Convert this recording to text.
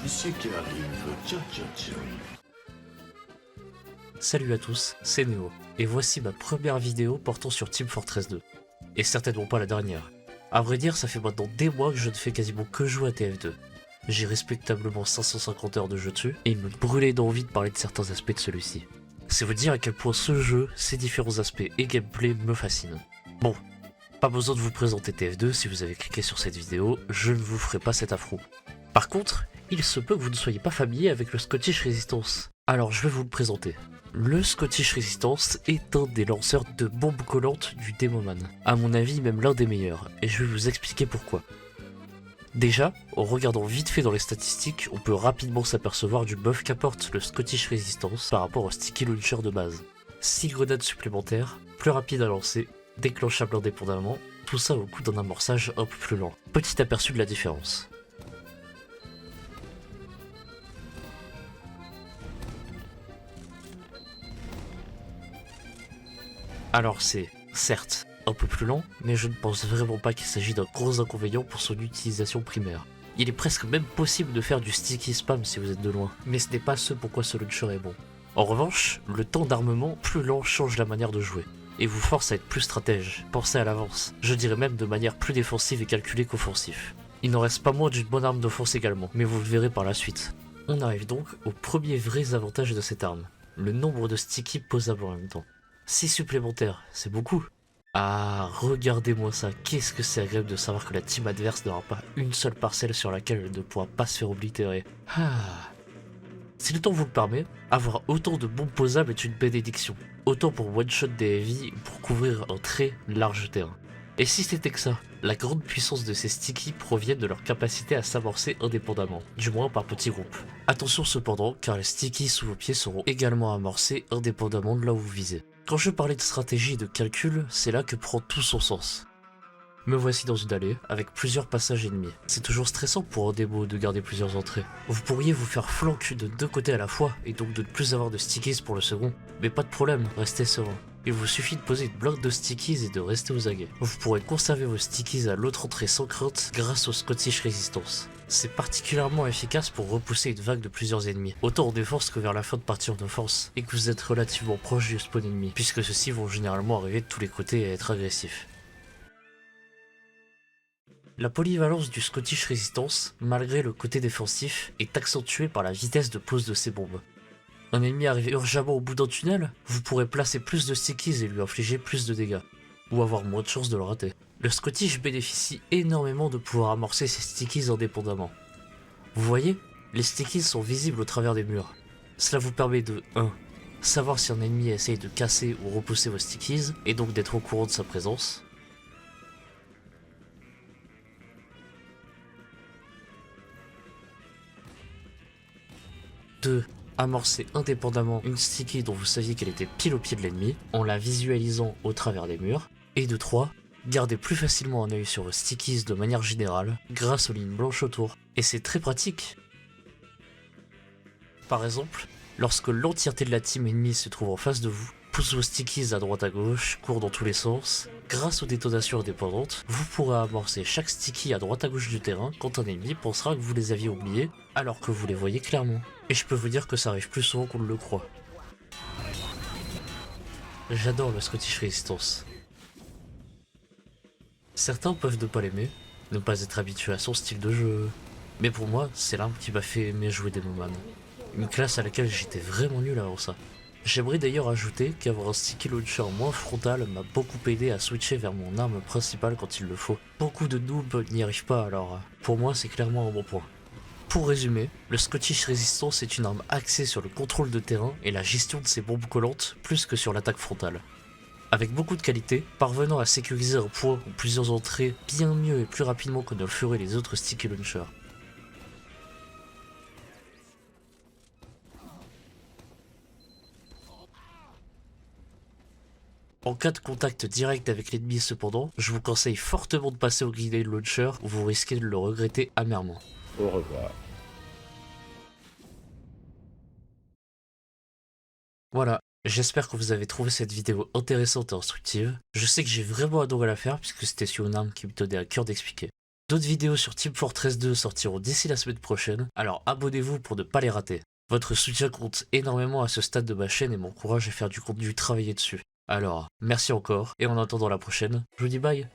Je sais qui arrive. Tiens, tiens, tiens. Salut à tous, c'est Néo, et voici ma première vidéo portant sur Team Fortress 2. Et certainement pas la dernière. A vrai dire, ça fait maintenant des mois que je ne fais quasiment que jouer à TF2. J'ai respectablement 550 heures de jeu dessus, et il me brûlait d'envie de parler de certains aspects de celui-ci. C'est vous dire à quel point ce jeu, ses différents aspects et gameplay me fascinent. Bon, pas besoin de vous présenter TF2 si vous avez cliqué sur cette vidéo, je ne vous ferai pas cet affront. Par contre, il se peut que vous ne soyez pas familier avec le Scottish Resistance. Alors je vais vous le présenter. Le Scottish Resistance est un des lanceurs de bombes collantes du Demoman. À mon avis, même l'un des meilleurs, et je vais vous expliquer pourquoi. Déjà, en regardant vite fait dans les statistiques, on peut rapidement s'apercevoir du buff qu'apporte le Scottish Resistance par rapport au Sticky Launcher de base. 6 grenades supplémentaires, plus rapides à lancer, déclenchables indépendamment, tout ça au coût d'un amorçage un peu plus lent. Petit aperçu de la différence. Alors c'est, certes, un peu plus lent, mais je ne pense vraiment pas qu'il s'agit d'un gros inconvénient pour son utilisation primaire. Il est presque même possible de faire du sticky spam si vous êtes de loin, mais ce n'est pas ce pourquoi ce launcher est bon. En revanche, le temps d'armement plus lent change la manière de jouer, et vous force à être plus stratège, penser à l'avance, je dirais même de manière plus défensive et calculée qu'offensif. Il n'en reste pas moins d'une bonne arme d'offense également, mais vous le verrez par la suite. On arrive donc aux premiers vrais avantages de cette arme, le nombre de sticky posables en même temps. 6 supplémentaires, c'est beaucoup. Ah, regardez-moi ça, qu'est-ce que c'est agréable de savoir que la team adverse n'aura pas une seule parcelle sur laquelle elle ne pourra pas se faire oblitérer. Ah. Si le temps vous le permet, avoir autant de bombes posables est une bénédiction. Autant pour one-shot des heavy ou pour couvrir un très large terrain. Et si c'était que ça, la grande puissance de ces stickies provient de leur capacité à s'amorcer indépendamment, du moins par petits groupes. Attention cependant, car les stickies sous vos pieds seront également amorcés indépendamment de là où vous visez. Quand je parlais de stratégie et de calcul, c'est là que prend tout son sens. Me voici dans une allée, avec plusieurs passages ennemis. C'est toujours stressant pour un démo de garder plusieurs entrées. Vous pourriez vous faire flank de deux côtés à la fois, et donc de ne plus avoir de stickies pour le second. Mais pas de problème, restez serein. Il vous suffit de poser une bloc de stickies et de rester aux aguets. Vous pourrez conserver vos stickies à l'autre entrée sans crainte grâce au Scottish Resistance. C'est particulièrement efficace pour repousser une vague de plusieurs ennemis, autant en défense que vers la fin de partie en offense, et que vous êtes relativement proche du spawn ennemi, puisque ceux-ci vont généralement arriver de tous les côtés et être agressifs. La polyvalence du Scottish Resistance, malgré le côté défensif, est accentuée par la vitesse de pose de ses bombes. Un ennemi arrive urgemment au bout d'un tunnel, vous pourrez placer plus de stickies et lui infliger plus de dégâts, ou avoir moins de chances de le rater. Le Scottish bénéficie énormément de pouvoir amorcer ses stickies indépendamment. Vous voyez, les stickies sont visibles au travers des murs. Cela vous permet de 1. Savoir si un ennemi essaye de casser ou repousser vos stickies, et donc d'être au courant de sa présence. 2. Amorcer indépendamment une sticky dont vous saviez qu'elle était pile au pied de l'ennemi, en la visualisant au travers des murs. Et de 3. Garder plus facilement un œil sur vos stickies de manière générale, grâce aux lignes blanches autour. Et c'est très pratique. Par exemple, lorsque l'entièreté de la team ennemie se trouve en face de vous, pousse vos stickies à droite à gauche, court dans tous les sens. Grâce aux détonations indépendantes, vous pourrez amorcer chaque sticky à droite à gauche du terrain quand un ennemi pensera que vous les aviez oubliés, alors que vous les voyez clairement. Et je peux vous dire que ça arrive plus souvent qu'on ne le croit. J'adore le Scottish Resistance. Certains peuvent ne pas l'aimer, ne pas être habitués à son style de jeu, mais pour moi, c'est l'arme qui m'a fait aimer jouer Demoman. Une classe à laquelle j'étais vraiment nul avant ça. J'aimerais d'ailleurs ajouter qu'avoir un sticky launcher moins frontal m'a beaucoup aidé à switcher vers mon arme principale quand il le faut. Beaucoup de noobs n'y arrivent pas, alors pour moi c'est clairement un bon point. Pour résumer, le Scottish Resistance est une arme axée sur le contrôle de terrain et la gestion de ses bombes collantes plus que sur l'attaque frontale. Avec beaucoup de qualité, parvenant à sécuriser un point ou plusieurs entrées bien mieux et plus rapidement que ne le feraient les autres sticky launchers. En cas de contact direct avec l'ennemi cependant, je vous conseille fortement de passer au grenade launcher ou vous risquez de le regretter amèrement. Au revoir. Voilà, j'espère que vous avez trouvé cette vidéo intéressante et instructive. Je sais que j'ai vraiment adoré la faire puisque c'était sur une arme qui me tenait à cœur d'expliquer. D'autres vidéos sur Team Fortress 2 sortiront d'ici la semaine prochaine, alors abonnez-vous pour ne pas les rater. Votre soutien compte énormément à ce stade de ma chaîne et m'encourage à faire du contenu travaillé dessus. Alors, merci encore, et en attendant la prochaine, je vous dis bye.